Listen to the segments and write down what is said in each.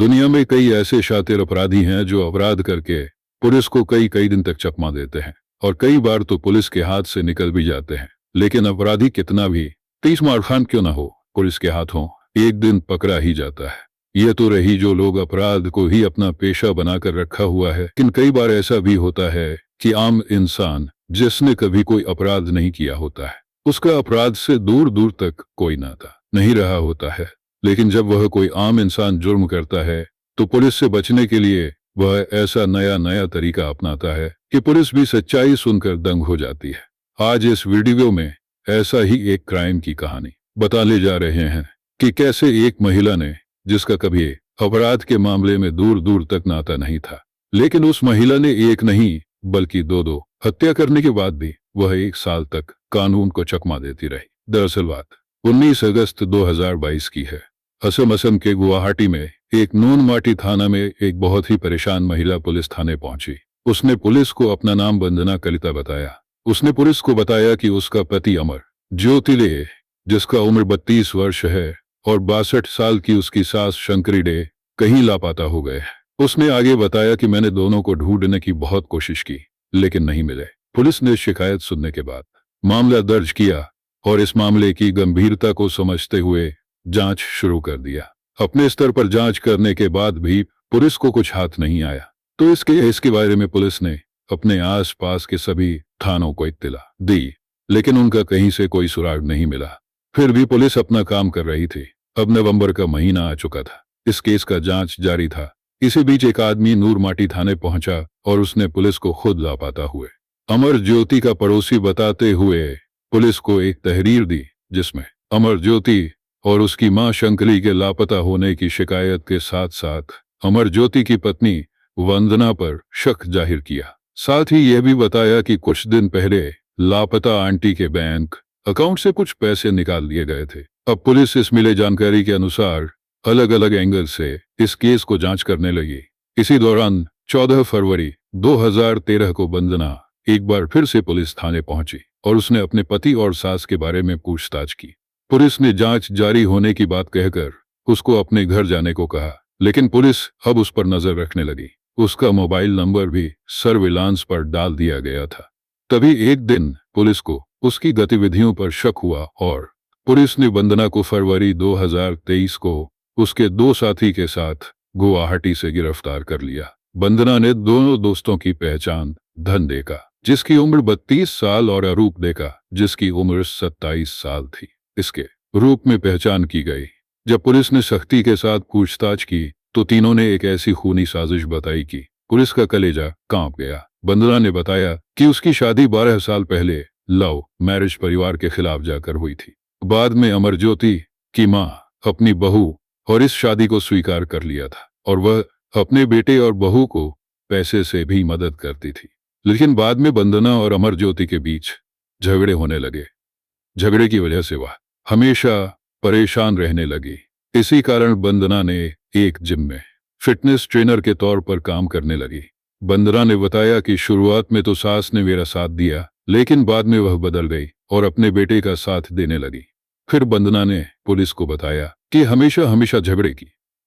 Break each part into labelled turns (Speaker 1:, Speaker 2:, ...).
Speaker 1: दुनिया में कई ऐसे शातिर अपराधी हैं जो अपराध करके पुलिस को कई कई दिन तक चकमा देते हैं और कई बार तो पुलिस के हाथ से निकल भी जाते हैं। लेकिन अपराधी कितना भी तेज मारखान क्यों ना हो, पुलिस के हाथों एक दिन पकड़ा ही जाता है। यह तो रही जो लोग अपराध को ही अपना पेशा बनाकर रखा हुआ है, लेकिन कई बार ऐसा भी होता है कि आम इंसान जिसने कभी कोई अपराध नहीं किया होता है, उसका अपराध से दूर दूर तक कोई नाता नहीं रहा होता है, लेकिन जब वह कोई आम इंसान जुर्म करता है तो पुलिस से बचने के लिए वह ऐसा नया नया तरीका अपनाता है कि पुलिस भी सच्चाई सुनकर दंग हो जाती है। आज इस वीडियो में ऐसा ही एक क्राइम की कहानी बताने जा रहे हैं कि कैसे एक महिला ने, जिसका कभी अपराध के मामले में दूर दूर तक नाता नहीं था, लेकिन उस महिला ने एक नहीं बल्कि दो दो हत्या करने के बाद भी वह 1 साल तक कानून को चकमा देती रही। दरअसल बात 19 अगस्त 2022 की है। असम के गुवाहाटी में एक नून माटी थाना में एक बहुत ही परेशान महिला पुलिस थाने पहुंची। उसने पुलिस को अपना नाम वंदना कलिता बताया। उसने पुलिस को बताया कि उसका पति अमर ज्योति डे, जिसका उम्र 32 वर्ष है, और 62 साल की उसकी सास शंकरी डे कहीं लापता हो गए। उसने आगे बताया कि मैंने दोनों को ढूंढने की बहुत कोशिश की लेकिन नहीं मिले। पुलिस ने शिकायत सुनने के बाद मामला दर्ज किया और इस मामले की गंभीरता को समझते हुए जांच शुरू कर दिया। अपने स्तर पर जांच करने के बाद भी पुलिस को कुछ हाथ नहीं आया, तो इसके बारे में पुलिस ने अपने आसपास के सभी थानों को इत्तला दी, लेकिन उनका कहीं से कोई सुराग नहीं मिला। फिर भी पुलिस अपना काम कर रही थी। अब नवंबर का महीना आ चुका था। इस केस का जांच जारी था। इसी बीच एक आदमी नूर माटी थाने पहुंचा और उसने पुलिस को खुद लापता हुए अमर ज्योति का पड़ोसी बताते हुए पुलिस को एक तहरीर दी, जिसमें अमर ज्योति और उसकी मां शंकरी के लापता होने की शिकायत के साथ साथ अमर ज्योति की पत्नी वंदना पर शक जाहिर किया। साथ ही यह भी बताया कि कुछ दिन पहले लापता आंटी के बैंक अकाउंट से कुछ पैसे निकाल लिए गए थे। अब पुलिस इस मिले जानकारी के अनुसार अलग अलग एंगल से इस केस को जांच करने लगी। इसी दौरान 14 फरवरी 2013 को वंदना एक बार फिर से पुलिस थाने पहुंची और उसने अपने पति और सास के बारे में पूछताछ की। पुलिस ने जांच जारी होने की बात कहकर उसको अपने घर जाने को कहा, लेकिन पुलिस अब उस पर नजर रखने लगी। उसका मोबाइल नंबर भी सर्विलांस पर डाल दिया गया था। तभी एक दिन पुलिस को उसकी गतिविधियों पर शक हुआ और पुलिस ने वंदना को फरवरी 2023 को उसके 2 साथी के साथ गुवाहाटी से गिरफ्तार कर लिया। वंदना ने दोनों दोस्तों की पहचान धन डेका, जिसकी उम्र 32 साल, और अरूप डेका, जिसकी उम्र 27 साल थी, इसके रूप में पहचान की गई। जब पुलिस ने सख्ती के साथ पूछताछ की तो तीनों ने एक ऐसी खूनी साजिश बताई कि पुलिस का कलेजा कांप गया। वंदना ने बताया कि उसकी शादी 12 साल पहले लव मैरिज परिवार के खिलाफ जाकर हुई थी। बाद में अमर ज्योति की मां अपनी बहू और इस शादी को स्वीकार कर लिया था और वह अपने बेटे और बहू को पैसे से भी मदद करती थी। लेकिन बाद में वंदना और अमर ज्योति के बीच झगड़े होने लगे। झगड़े की वजह से वह हमेशा परेशान रहने लगी। इसी कारण वंदना ने एक जिम में फिटनेस ट्रेनर के तौर पर काम करने लगी। वंदना ने बताया कि शुरुआत में तो सास ने मेरा साथ दिया, लेकिन बाद में वह बदल गई और अपने बेटे का साथ देने लगी। फिर वंदना ने पुलिस को बताया कि हमेशा झगड़े की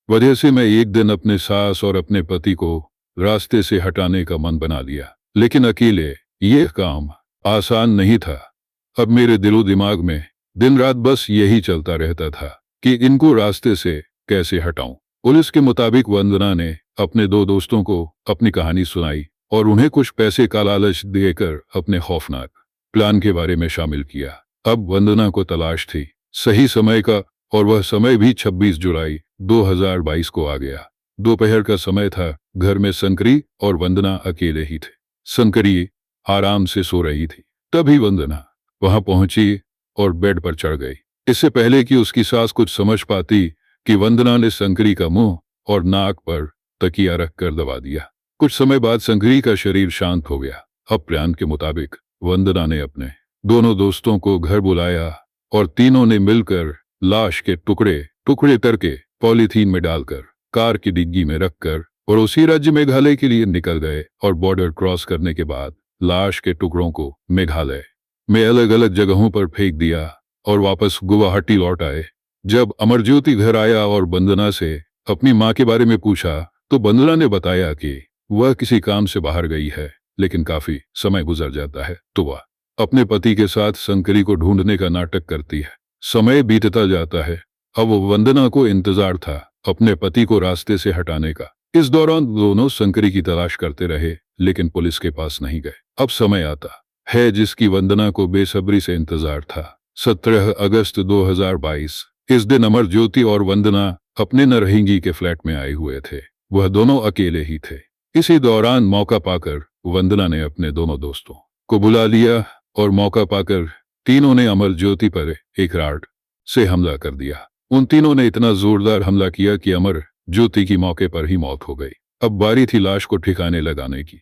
Speaker 1: वजह से मैं एक दिन अपने सास और अपने पति को रास्ते से हटाने का मन बना लिया, लेकिन अकेले यह काम आसान नहीं था। अब मेरे दिलो दिमाग में दिन रात बस यही चलता रहता था कि इनको रास्ते से कैसे हटाऊं। पुलिस के मुताबिक वंदना ने अपने 2 दोस्तों को अपनी कहानी सुनाई और उन्हें कुछ पैसे का लालच देकर अपने खौफनाक प्लान के बारे में शामिल किया। अब वंदना को तलाश थी सही समय का, और वह समय भी 26 जुलाई 2022 को आ गया। दोपहर का समय था। घर में शंकरी और वंदना अकेले ही थे। शंकरी आराम से सो रही थी। तभी वंदना वहां पहुंची और बेड पर चढ़ गई। इससे पहले कि उसकी सास कुछ समझ पाती कि वंदना ने शंकरी का मुंह और नाक पर तकिया रखकर दबा दिया। कुछ समय बाद शंकरी का शरीर शांत हो गया। अब प्लान के मुताबिक वंदना ने अपने दोनों दोस्तों को घर बुलाया और तीनों ने मिलकर लाश के टुकड़े टुकड़े करके पॉलीथीन में डालकर कार की डिग्गी में रखकर पड़ोसी राज्य मेघालय के लिए निकल गए और बॉर्डर क्रॉस करने के बाद लाश के टुकड़ों को मेघालय में अलग अलग जगहों पर फेंक दिया और वापस गुवाहाटी लौट आए। जब अमरज्योति घर आया और वंदना से अपनी माँ के बारे में पूछा तो वंदना ने बताया कि वह किसी काम से बाहर गई है, लेकिन काफी समय गुजर जाता है तो वह अपने पति के साथ शंकरी को ढूंढने का नाटक करती है। समय बीतता जाता है। अब वंदना को इंतजार था अपने पति को रास्ते से हटाने का। इस दौरान दोनों शंकरी की तलाश करते रहे, लेकिन पुलिस के पास नहीं गए। अब समय आता है जिसकी वंदना को बेसब्री से इंतजार था। 17 अगस्त 2022। इस दिन अमर ज्योति और वंदना अपने नरहिंगी के फ्लैट में आए हुए थे। वह दोनों अकेले ही थे। इसी दौरान मौका पाकर वंदना ने अपने दोनों दोस्तों को बुला लिया और मौका पाकर तीनों ने अमर ज्योति पर एक राड से हमला कर दिया। उन तीनों ने इतना जोरदार हमला किया कि अमर ज्योति की मौके पर ही मौत हो गई। अब बारी थी लाश को ठिकाने लगाने की।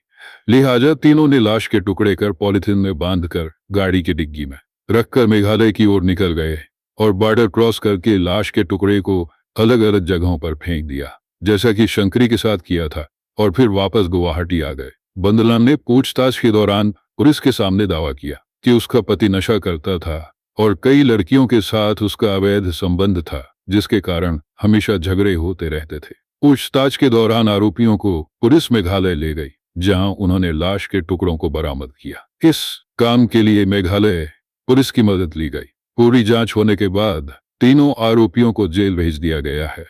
Speaker 1: लिहाजा तीनों ने लाश के टुकड़े कर पॉलिथीन में बांधकर गाड़ी की डिग्गी में रखकर मेघालय की ओर निकल गए और बॉर्डर क्रॉस करके लाश के टुकड़े को अलग अलग जगहों पर फेंक दिया, जैसा कि शंकरी के साथ किया था, और फिर वापस गुवाहाटी आ गए। वंदना ने पूछताछ के दौरान पुलिस के सामने दावा किया कि उसका पति नशा करता था और कई लड़कियों के साथ उसका अवैध संबंध था, जिसके कारण हमेशा झगड़े होते रहते थे। पूछताछ के दौरान आरोपियों को पुलिस मेघालय ले गई, जहां उन्होंने लाश के टुकड़ों को बरामद किया। इस काम के लिए मेघालय पुलिस की मदद ली गई। पूरी जांच होने के बाद तीनों आरोपियों को जेल भेज दिया गया है।